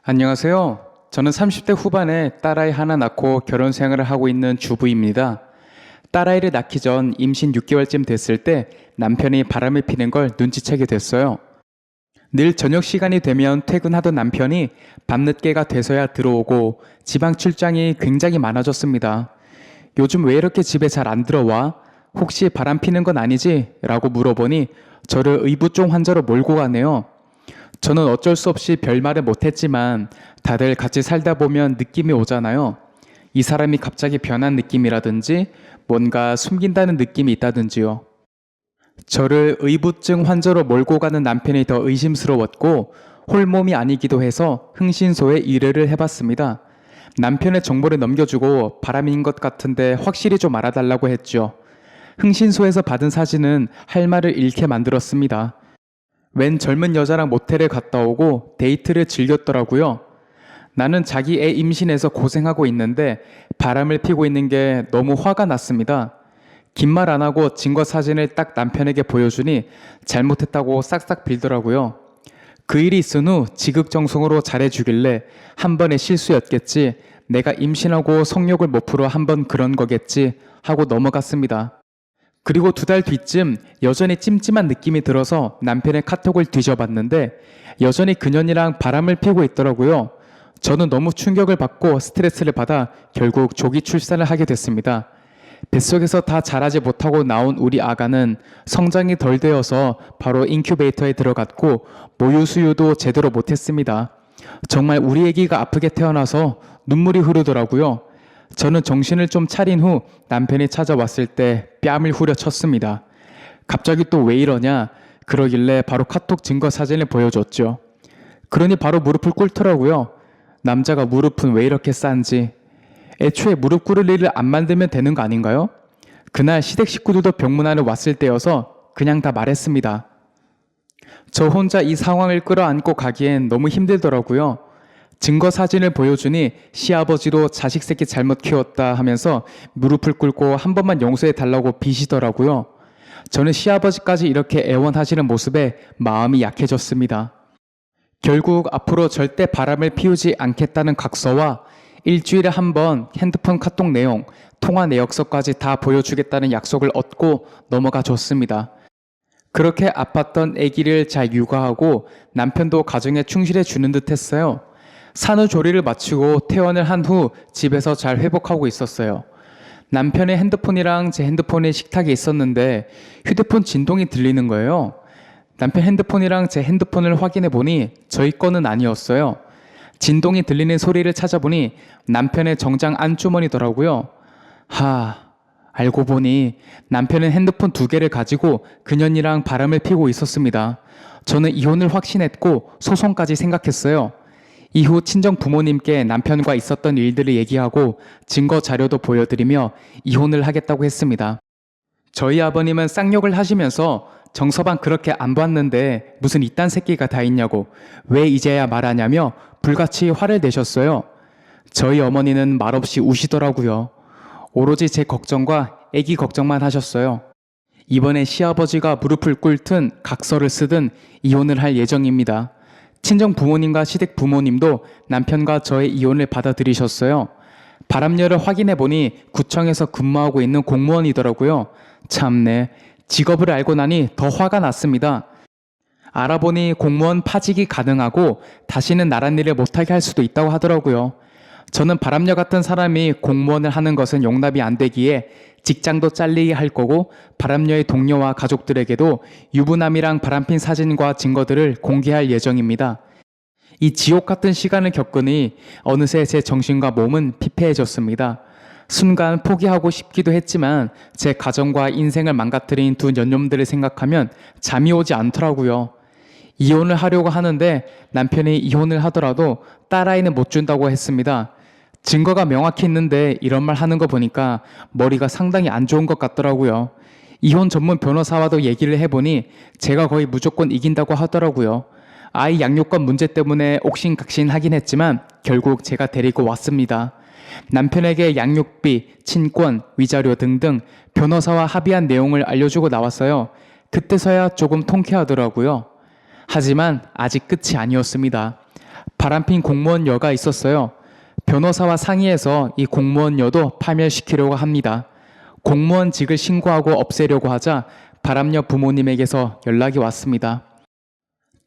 안녕하세요. 저는 30대 후반에 딸아이 하나 낳고 결혼 생활을 하고 있는 주부입니다. 딸아이를 낳기 전 임신 6개월쯤 됐을 때 남편이 바람을 피는 걸 눈치채게 됐어요. 늘 저녁 시간이 되면 퇴근하던 남편이 밤늦게가 돼서야 들어오고 지방 출장이 굉장히 많아졌습니다. 요즘 왜 이렇게 집에 잘 안 들어와? 혹시 바람 피는 건 아니지? 라고 물어보니 저를 의부종 환자로 몰고 가네요. 저는 어쩔 수 없이 별말을 못했지만 다들 같이 살다 보면 느낌이 오잖아요. 이 사람이 갑자기 변한 느낌이라든지 뭔가 숨긴다는 느낌이 있다든지요. 저를 의부증 환자로 몰고 가는 남편이 더 의심스러웠고 홀몸이 아니기도 해서 흥신소에 의뢰를 해봤습니다. 남편의 정보를 넘겨주고 바람인 것 같은데 확실히 좀 알아달라고 했죠. 흥신소에서 받은 사진은 할 말을 잃게 만들었습니다. 웬 젊은 여자랑 모텔에 갔다 오고 데이트를 즐겼더라고요. 나는 자기 애 임신해서 고생하고 있는데 바람을 피고 있는 게 너무 화가 났습니다. 긴 말 안 하고 증거 사진을 딱 남편에게 보여주니 잘못했다고 싹싹 빌더라고요. 그 일이 있은 후 지극정성으로 잘해주길래 한 번의 실수였겠지, 내가 임신하고 성욕을 못 풀어 한 번 그런 거겠지 하고 넘어갔습니다. 그리고 2달 뒤쯤 여전히 찜찜한 느낌이 들어서 남편의 카톡을 뒤져봤는데 여전히 그년이랑 바람을 피우고 있더라고요. 저는 너무 충격을 받고 스트레스를 받아 결국 조기 출산을 하게 됐습니다. 뱃속에서 다 자라지 못하고 나온 우리 아가는 성장이 덜 되어서 바로 인큐베이터에 들어갔고 모유 수유도 제대로 못했습니다. 정말 우리 아기가 아프게 태어나서 눈물이 흐르더라고요. 저는 정신을 좀 차린 후 남편이 찾아왔을 때 뺨을 후려쳤습니다. 갑자기 또 왜 이러냐 그러길래 바로 카톡 증거 사진을 보여줬죠. 그러니 바로 무릎을 꿇더라고요. 남자가 무릎은 왜 이렇게 싼지. 애초에 무릎 꿇을 일을 안 만들면 되는 거 아닌가요? 그날 시댁 식구들도 병문안에 왔을 때여서 그냥 다 말했습니다. 저 혼자 이 상황을 끌어안고 가기엔 너무 힘들더라고요. 증거 사진을 보여주니 시아버지도 자식 새끼 잘못 키웠다 하면서 무릎을 꿇고 한 번만 용서해 달라고 비시더라고요. 저는 시아버지까지 이렇게 애원하시는 모습에 마음이 약해졌습니다. 결국 앞으로 절대 바람을 피우지 않겠다는 각서와 일주일에 한 번 핸드폰 카톡 내용, 통화 내역서까지 다 보여주겠다는 약속을 얻고 넘어가 줬습니다. 그렇게 아팠던 아기를 잘 육아하고 남편도 가정에 충실해 주는 듯 했어요. 산후조리를 마치고 퇴원을 한 후 집에서 잘 회복하고 있었어요. 남편의 핸드폰이랑 제 핸드폰이 식탁에 있었는데 휴대폰 진동이 들리는 거예요. 남편 핸드폰이랑 제 핸드폰을 확인해 보니 저희 거는 아니었어요. 진동이 들리는 소리를 찾아보니 남편의 정장 안주머니더라고요. 알고 보니 남편은 핸드폰 2개를 가지고 그년이랑 바람을 피고 있었습니다. 저는 이혼을 확신했고 소송까지 생각했어요. 이후 친정 부모님께 남편과 있었던 일들을 얘기하고 증거 자료도 보여드리며 이혼을 하겠다고 했습니다. 저희 아버님은 쌍욕을 하시면서 정서방 그렇게 안 봤는데 무슨 이딴 새끼가 다 있냐고, 왜 이제야 말하냐며 불같이 화를 내셨어요. 저희 어머니는 말없이 우시더라고요. 오로지 제 걱정과 아기 걱정만 하셨어요. 이번에 시아버지가 무릎을 꿇든 각서를 쓰든 이혼을 할 예정입니다. 친정 부모님과 시댁 부모님도 남편과 저의 이혼을 받아들이셨어요. 바람녀를 확인해 보니 구청에서 근무하고 있는 공무원이더라고요. 참네, 직업을 알고 나니 더 화가 났습니다. 알아보니 공무원 파직이 가능하고 다시는 나란 일을 못하게 할 수도 있다고 하더라고요. 저는 바람녀 같은 사람이 공무원을 하는 것은 용납이 안 되기에 직장도 잘리게 할 거고 바람녀의 동료와 가족들에게도 유부남이랑 바람핀 사진과 증거들을 공개할 예정입니다. 이 지옥 같은 시간을 겪으니 어느새 제 정신과 몸은 피폐해졌습니다. 순간 포기하고 싶기도 했지만 제 가정과 인생을 망가뜨린 2 년놈들을 생각하면 잠이 오지 않더라고요. 이혼을 하려고 하는데 남편이 이혼을 하더라도 딸아이는 못 준다고 했습니다. 증거가 명확히 있는데 이런 말 하는 거 보니까 머리가 상당히 안 좋은 것 같더라고요. 이혼 전문 변호사와도 얘기를 해보니 제가 거의 무조건 이긴다고 하더라고요. 아이 양육권 문제 때문에 옥신각신 하긴 했지만 결국 제가 데리고 왔습니다. 남편에게 양육비, 친권, 위자료 등등 변호사와 합의한 내용을 알려주고 나왔어요. 그때서야 조금 통쾌하더라고요. 하지만 아직 끝이 아니었습니다. 바람핀 공무원여가 있었어요. 변호사와 상의해서 이 공무원여도 파멸시키려고 합니다. 공무원직을 신고하고 없애려고 하자 바람녀 부모님에게서 연락이 왔습니다.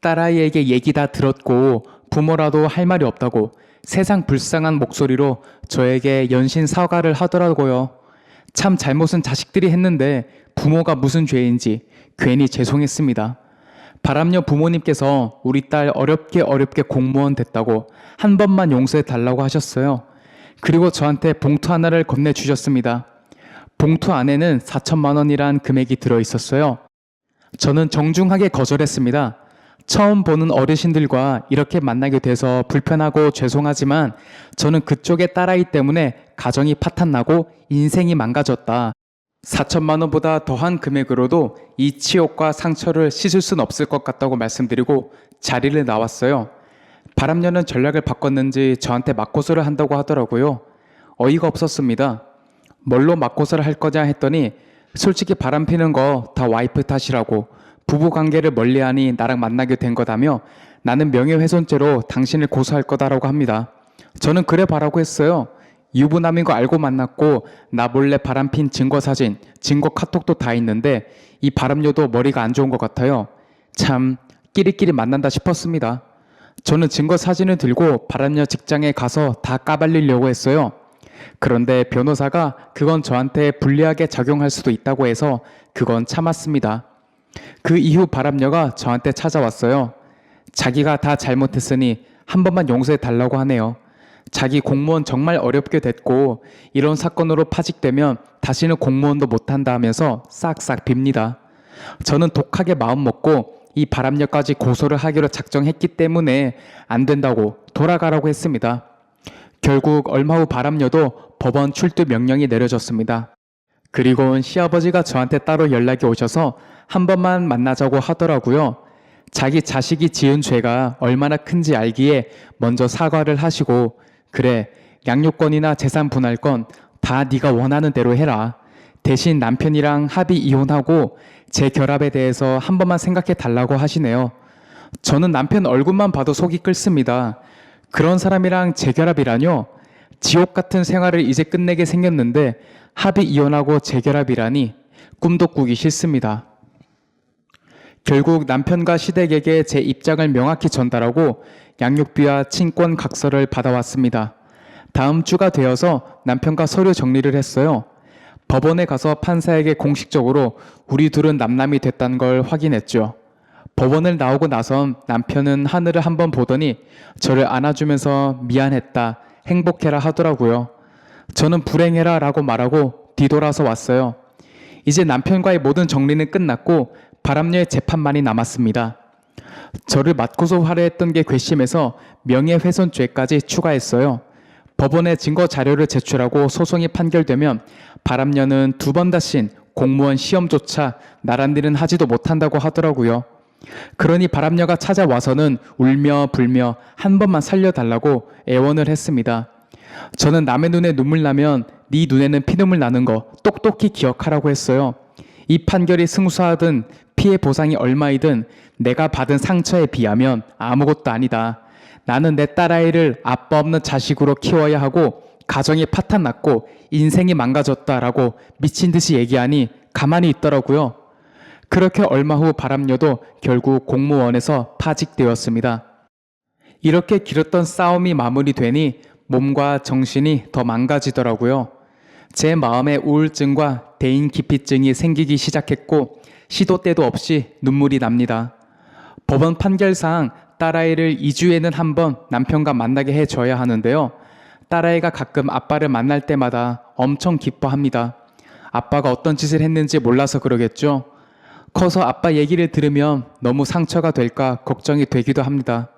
딸아이에게 얘기 다 들었고 부모라도 할 말이 없다고 세상 불쌍한 목소리로 저에게 연신 사과를 하더라고요. 참 잘못은 자식들이 했는데 부모가 무슨 죄인지 괜히 죄송했습니다. 바람녀 부모님께서 우리 딸 어렵게 공무원 됐다고 한 번만 용서해 달라고 하셨어요. 그리고 저한테 봉투 하나를 건네주셨습니다. 봉투 안에는 4천만 원이란 금액이 들어있었어요. 저는 정중하게 거절했습니다. 처음 보는 어르신들과 이렇게 만나게 돼서 불편하고 죄송하지만 저는 그쪽의 딸아이 때문에 가정이 파탄나고 인생이 망가졌다. 4천만 원보다 더한 금액으로도 이 치욕과 상처를 씻을 순 없을 것 같다고 말씀드리고 자리를 나왔어요. 바람녀는 전략을 바꿨는지 저한테 맞고소를 한다고 하더라고요. 어이가 없었습니다. 뭘로 맞고소를 할 거냐 했더니 솔직히 바람피는 거 다 와이프 탓이라고 부부관계를 멀리하니 나랑 만나게 된 거다며 나는 명예훼손죄로 당신을 고소할 거다라고 합니다. 저는 그래 봐라고 했어요. 유부남인 거 알고 만났고 나 몰래 바람핀 증거사진, 증거 카톡도 다 있는데 이 바람녀도 머리가 안 좋은 것 같아요. 참 끼리끼리 만난다 싶었습니다. 저는 증거사진을 들고 바람녀 직장에 가서 다 까발리려고 했어요. 그런데 변호사가 그건 저한테 불리하게 작용할 수도 있다고 해서 그건 참았습니다. 그 이후 바람녀가 저한테 찾아왔어요. 자기가 다 잘못했으니 한 번만 용서해 달라고 하네요. 자기 공무원 정말 어렵게 됐고 이런 사건으로 파직되면 다시는 공무원도 못한다 하면서 싹싹 빕니다. 저는 독하게 마음먹고 이 바람녀까지 고소를 하기로 작정했기 때문에 안 된다고 돌아가라고 했습니다. 결국 얼마 후 바람녀도 법원 출두 명령이 내려졌습니다. 그리고는 시아버지가 저한테 따로 연락이 오셔서 한 번만 만나자고 하더라고요. 자기 자식이 지은 죄가 얼마나 큰지 알기에 먼저 사과를 하시고 그래 양육권이나 재산 분할권 다 네가 원하는 대로 해라. 대신 남편이랑 합의 이혼하고 재결합에 대해서 한 번만 생각해 달라고 하시네요. 저는 남편 얼굴만 봐도 속이 끓습니다. 그런 사람이랑 재결합이라뇨? 지옥 같은 생활을 이제 끝내게 생겼는데 합의 이혼하고 재결합이라니 꿈도 꾸기 싫습니다. 결국 남편과 시댁에게 제 입장을 명확히 전달하고 양육비와 친권 각서를 받아왔습니다. 다음 주가 되어서 남편과 서류 정리를 했어요. 법원에 가서 판사에게 공식적으로 우리 둘은 남남이 됐다는 걸 확인했죠. 법원을 나오고 나선 남편은 하늘을 한번 보더니 저를 안아주면서 미안했다, 행복해라 하더라고요. 저는 불행해라 라고 말하고 뒤돌아서 왔어요. 이제 남편과의 모든 정리는 끝났고 바람녀의 재판만이 남았습니다. 저를 맞고소 하려 했던 게 괘씸해서 명예훼손죄까지 추가했어요. 법원에 증거 자료를 제출하고 소송이 판결되면 바람녀는 2번 다신 공무원 시험조차 나란히는 하지도 못한다고 하더라고요. 그러니 바람녀가 찾아와서는 울며 불며 한 번만 살려달라고 애원을 했습니다. 저는 남의 눈에 눈물 나면 네 눈에는 피눈물 나는 거 똑똑히 기억하라고 했어요. 이 판결이 승소하든 피해 보상이 얼마이든 내가 받은 상처에 비하면 아무것도 아니다. 나는 내 딸아이를 아빠 없는 자식으로 키워야 하고 가정이 파탄났고 인생이 망가졌다라고 미친 듯이 얘기하니 가만히 있더라고요. 그렇게 얼마 후 바람녀도 결국 공무원에서 파직되었습니다. 이렇게 길었던 싸움이 마무리되니 몸과 정신이 더 망가지더라고요. 제 마음에 우울증과 대인기피증이 생기기 시작했고 시도 때도 없이 눈물이 납니다. 법원 판결상 딸아이를 2주에는 한 번 남편과 만나게 해줘야 하는데요. 딸아이가 가끔 아빠를 만날 때마다 엄청 기뻐합니다. 아빠가 어떤 짓을 했는지 몰라서 그러겠죠. 커서 아빠 얘기를 들으면 너무 상처가 될까 걱정이 되기도 합니다.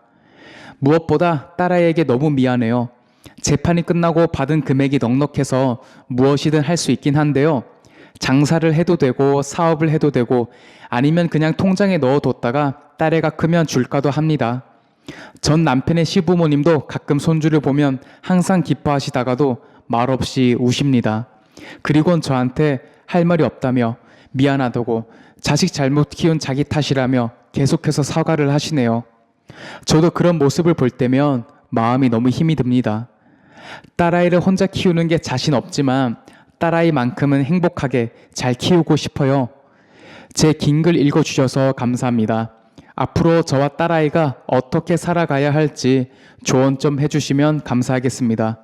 무엇보다 딸아이에게 너무 미안해요. 재판이 끝나고 받은 금액이 넉넉해서 무엇이든 할 수 있긴 한데요. 장사를 해도 되고 사업을 해도 되고 아니면 그냥 통장에 넣어뒀다가 딸애가 크면 줄까도 합니다. 전 남편의 시부모님도 가끔 손주를 보면 항상 기뻐하시다가도 말없이 우십니다. 그리고는 저한테 할 말이 없다며 미안하다고 자식 잘못 키운 자기 탓이라며 계속해서 사과를 하시네요. 저도 그런 모습을 볼 때면 마음이 너무 힘이 듭니다. 딸아이를 혼자 키우는 게 자신 없지만 딸아이만큼은 행복하게 잘 키우고 싶어요. 제 긴 글 읽어주셔서 감사합니다. 앞으로 저와 딸아이가 어떻게 살아가야 할지 조언 좀 해주시면 감사하겠습니다.